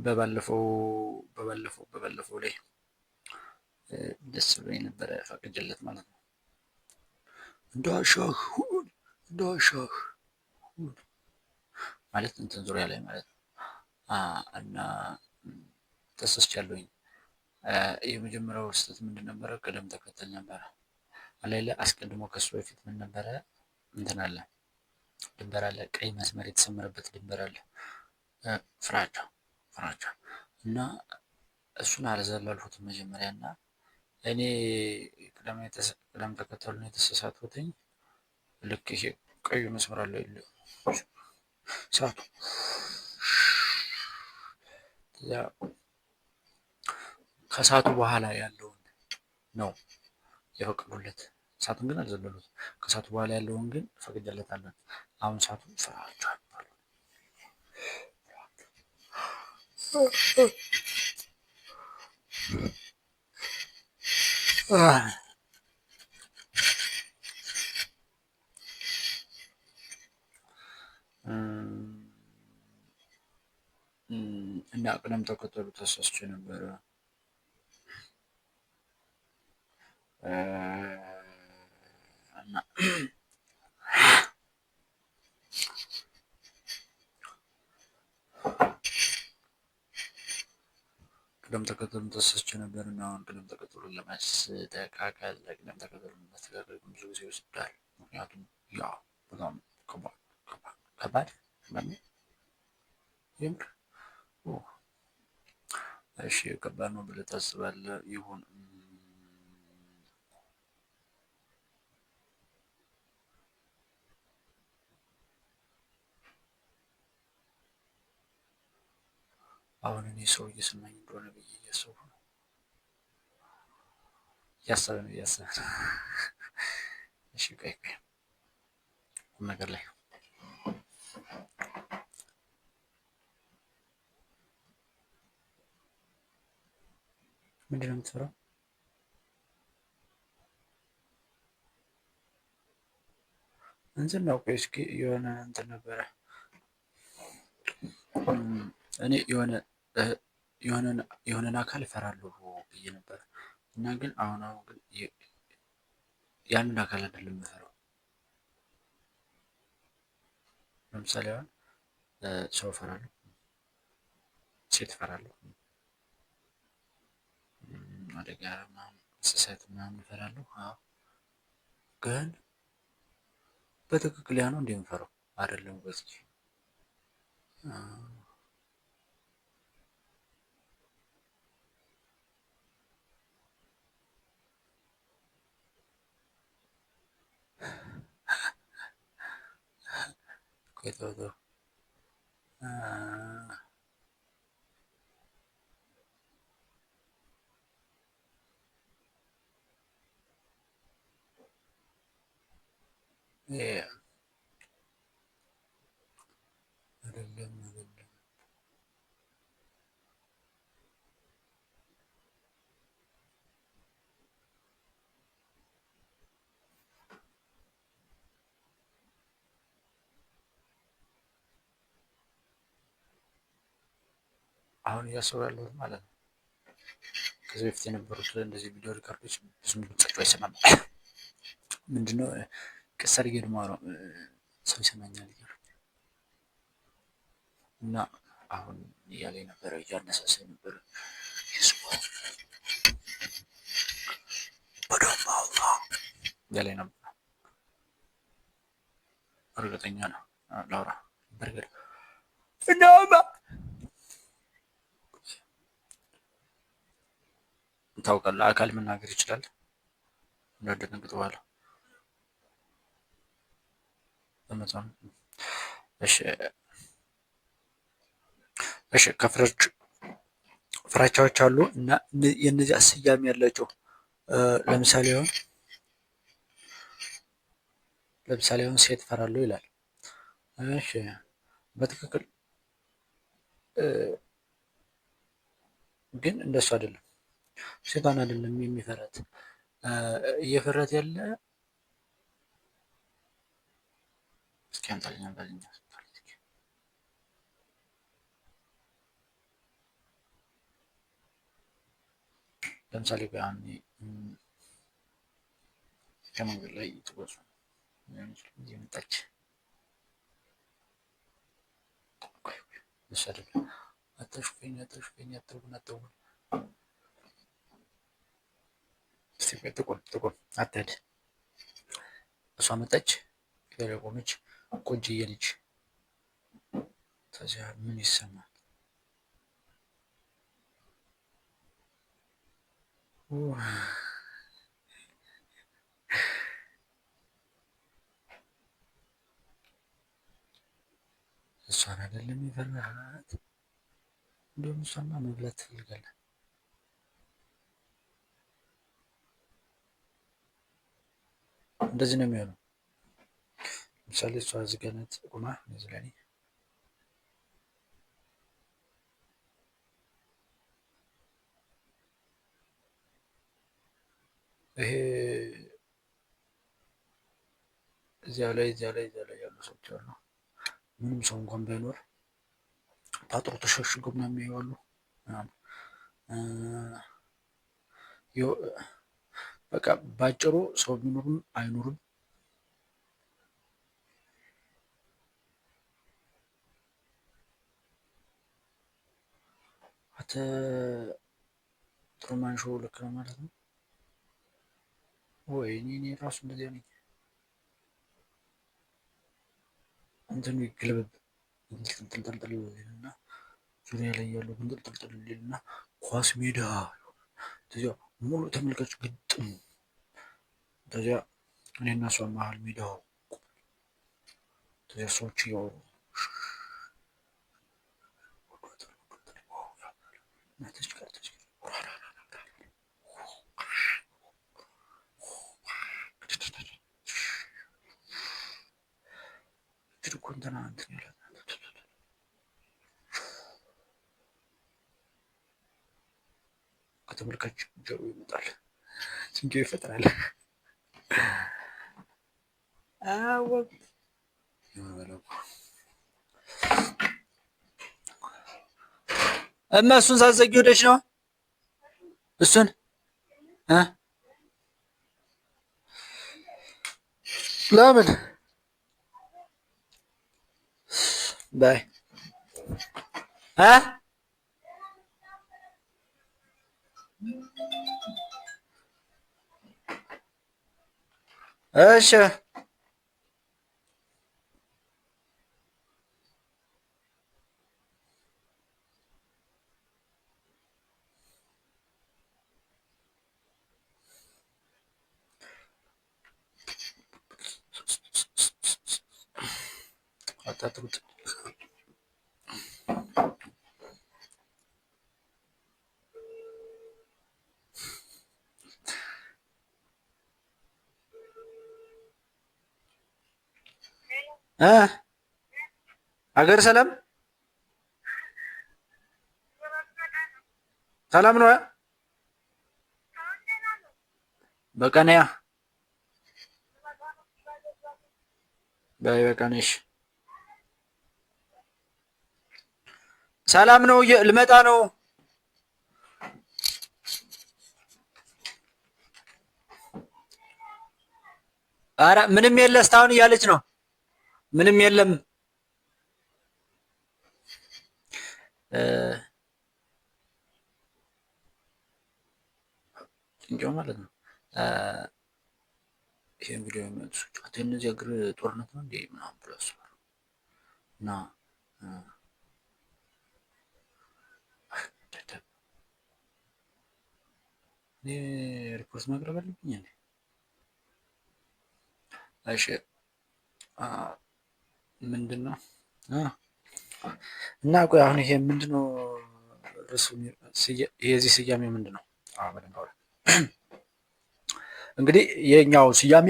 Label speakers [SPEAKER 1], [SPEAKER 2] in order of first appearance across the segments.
[SPEAKER 1] በባለፈው ላይ ደስ ብሎኝ ነበረ ፈቅጄለት ማለት ነው። እንዳሻህ ሁን ማለት እንትን ዙሪያ ላይ ማለት ነው። እና ተሳስቻለሁኝ። የመጀመሪያው ስህተት ምንድን ነበረ? ቅደም ተከተል ነበረ። አላይለ አስቀድሞ ከሱ በፊት ምን ነበረ? እንትን አለ፣ ድንበር አለ፣ ቀይ መስመር የተሰመረበት ድንበር አለ። ፍራቻ እና እሱን አልዘለልሁትም መጀመሪያ እና እኔ ቅደም ተከተሉን የተሳሳትኩትኝ ልክ ይሄ ቀዩ መስመር አለ ሰዓቱ ከሰዓቱ በኋላ ያለውን ነው የፈቀዱለት። ሰዓቱን ግን አልዘለሉት። ከሰዓቱ በኋላ ያለውን ግን ፈቅጄለታለሁ። አሁን ሰዓቱ ፍራቻ እና ቅደም ተከተሉ ተሳስቼ ነበረ። እና ቅደም ተከተሉን ተሳስቼ ነበር እና አሁን ቅደም ተከተሉን ለማስተካከል ብዙ ጊዜ ይወስዳል። ምክንያቱም ያው በጣም ከባድ የምር እሺ ከባድ ነው ብለህ ታስባለህ? ይሁን። አሁን እኔ ሰው እየሰማኝ እንደሆነ ብዬ እያሰብኩ ነው። እያሰበ ነው። እሺ ቆይ ቁም ነገር ላይ ምንድን ነው የምትሰራው? እንትን ነው። ቆይ እስኪ የሆነ እንትን ነበረ እኔ የሆነን አካል እፈራለሁ ብዬ ነበር እና ግን አሁን ግን ያንን አካል አይደለም የምፈራው። ለምሳሌ አሁን ሰው እፈራለሁ፣ ሴት እፈራለሁ፣ አደጋ ምናምን እንስሳት ምናምን እፈራለሁ። ግን በትክክል ያ ነው እንደ የምፈራው አይደለም። በዚህ ቆይቶ አይደለም አሁን እያሰቡ ያለሁት ማለት ነው። ከዚህ በፊት የነበሩት እንደዚህ ቪዲዮ ሪከርዶች ብዙም ድምጻቸው አይሰማም። ምንድነው ቀስ አድርጌ ደግሞ ሰው ይሰማኛል እና አሁን እያለኝ ነበረ፣ እያነሳሳኝ ነበረ። በደንብ አውጣ እያለኝ ነበር። እርግጠኛ ነው ላውራ በርግጥ እናማ ታውቃለህ፣ አካል መናገር ይችላል። እንዳደነግጥ በኋላ በመጠኑ እሺ ፍራቻዎች አሉ እና የነዚህ ስያሜ ያላቸው ለምሳሌ አሁን ሴት እፈራለሁ ይላል። እሺ በትክክል ግን እንደሱ አይደለም። ሴቷን አይደለም የሚፈራት እየፈራት ያለ እስኪ አምጣልኝ በልኛ። ለምሳሌ በአንዴ ከመንገድ ላይ ትጓዙ የመጣች እሱ አይደለም። አታሹፈኝ አትውን ጥቁር አትሄድ። እሷ መጣች ቆመች ቆንጅዬ ልጅ። ከዚያ ምን ይሰማል? እሷን አይደለም የፈራሃት? እንዲሁም እሷማ መብላት ትፈልጋለህ። እንደዚህ ነው የሚሆነው። ለምሳሌ እሷ እዚህ ጋር ናት ቁማ እዚህ ላይ ይሄ እዚያ ላይ ያሉ ሰዎች አሉ። ምንም ሰው እንኳን ባይኖር ታጥሮ ተሸሽጎ ምናምን የሚያዩ በቃ ባጭሩ ሰው ቢኖርም አይኖርም ትሩማን ሾው ልክ ነው ማለት ነው። ወይ እኔ ራሱ እንደዚያ ነኝ። እንትኑ ይግልብብ እንጥልጥል እና ዙሪያ ላይ ያለው እንጥልጥል እና ኳስ ሜዳ ተዚያ ሙሉ ተመልካች ግጥም ተዚያ እኔና እሷ መሀል ሜዳው ተዚያ ሰዎች እያወሩ እንትና እንትን ይላል ከተመልካች ጆሮ ይመጣል፣ ጭንቄ ይፈጥራል። እማ እሱን ሳትዘጊ ወደሽ ነው እሱን ለምን ባይ እሺ አታጥሩት። ሀገር ሰላም ሰላም ነው። በቀንያ በቀንሽ ሰላም ነው። ልመጣ ነው። ኧረ ምንም የለ እስካሁን እያለች ነው። ምንም የለም ጭንጫው ማለት ነው። ይሄን ቪዲዮ የሚመጡ ሰዎች እነዚህ እግር ጦርነት ነው እንዴ ምናምን ብሎ ያስባሉ። እና እኔ ሪፖርት ማቅረብ አለብኝ እንዴ? እሺ ምንድን ነው እና ቆይ አሁን ይሄ ምንድን ነው ርዕሱ? የዚህ ስያሜ ምንድን ነው? እንግዲህ የኛው ስያሜ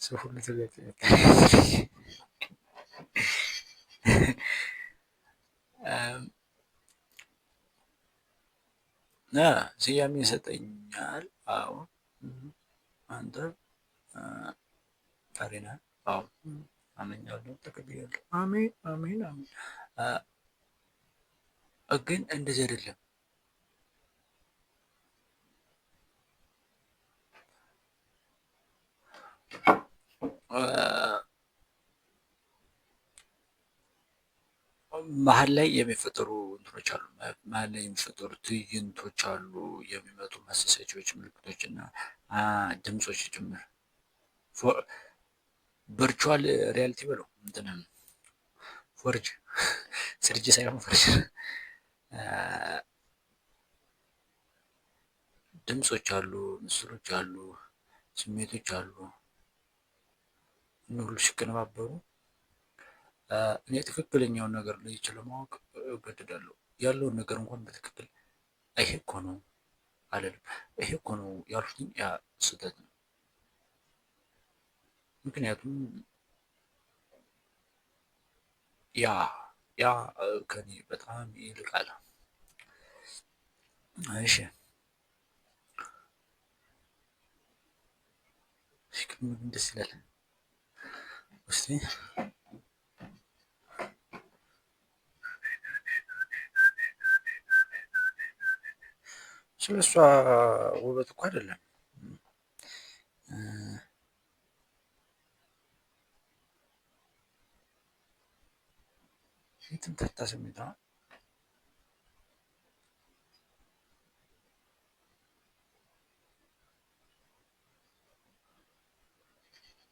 [SPEAKER 1] ሰው ሁሉ ተጋጭ ስያሜ ይሰጠኛል። አዎ አንተ ፈሪ ነህ? አዎ አምኛለሁ፣ ተቀብያለሁ። አሜን አሜን አሜን። ግን እንደዚህ አይደለም። መሀል ላይ የሚፈጠሩ እንትኖች አሉ። መሀል ላይ የሚፈጠሩ ትዕይንቶች አሉ። የሚመጡ ማሳሰቻዎች፣ ምልክቶች እና ድምፆች ጭምር ቨርቹዋል ሪያሊቲ ብለው እንትን ፎርጅ ስርጅ ሳይሆን ፎርጅ ድምፆች አሉ፣ ምስሎች አሉ፣ ስሜቶች አሉ። እነ ሁሉ ሲቀነባበሩ እኔ ትክክለኛውን ነገር ለይቼ ለማወቅ እገደዳለሁ። ያለውን ነገር እንኳን በትክክል ይሄ እኮ ነው አልልም። ይሄ እኮ ነው ያልኩትኝ ያ ስህተት ነው። ምክንያቱም ያ ያ ከኔ በጣም ይልቃል። እሺ ደስ ይላል። እስቲ ስለ እሷ ውበት እኮ አይደለም የተምታታ ስሜት ነው።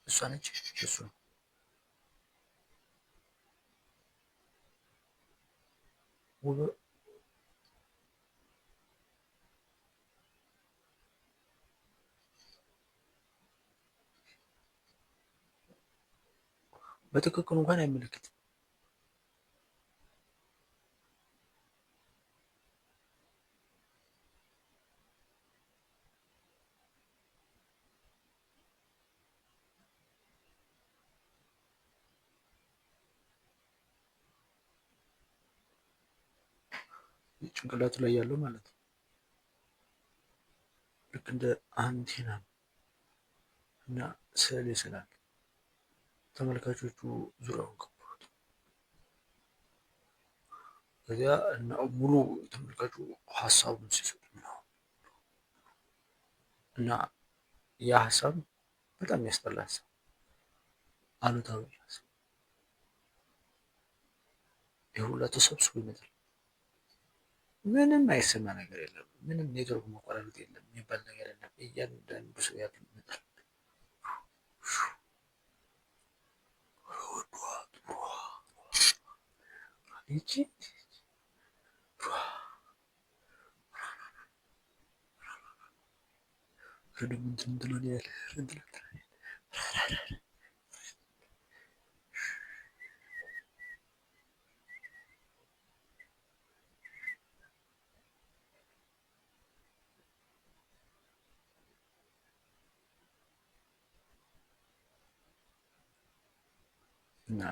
[SPEAKER 1] እሷ ነች እሱ ነው። በትክክል እንኳን አይመለከትም። ጭንቅላቱ ላይ ያለው ማለት ነው። ልክ እንደ አንቴና እና ስዕል ይስላል። ተመልካቾቹ ዙሪያውን ከበሩት። ከዚያ እና ሙሉ ተመልካቹ ሀሳቡን ሲሰጡ ነው እና ያ ሀሳብ በጣም የሚያስጠላ ሀሳብ፣ አሉታዊ ሀሳብ የሁላ ተሰብስቦ ይመጣል። ምንም አይሰማ ነገር የለም። ምንም ኔትወርክ መቆራረጥ የለም የሚባል ነገር የለም። እያንዳንዱ ሰው ያሉ ይመጣል። ይቺ እንትን ትለን ያለ እና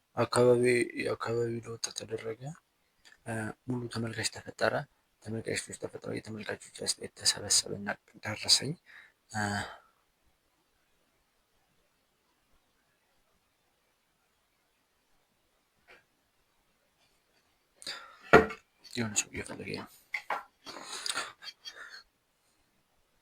[SPEAKER 1] የአካባቢ ለውጥ ተደረገ። ሙሉ ተመልካች ተፈጠረ። ተመልካቾች ተፈጥረው የተመልካቾች አስተያየት ተሰበሰበ እና ደረሰኝ። የሆነ ሰው እየፈለገኝ ነው።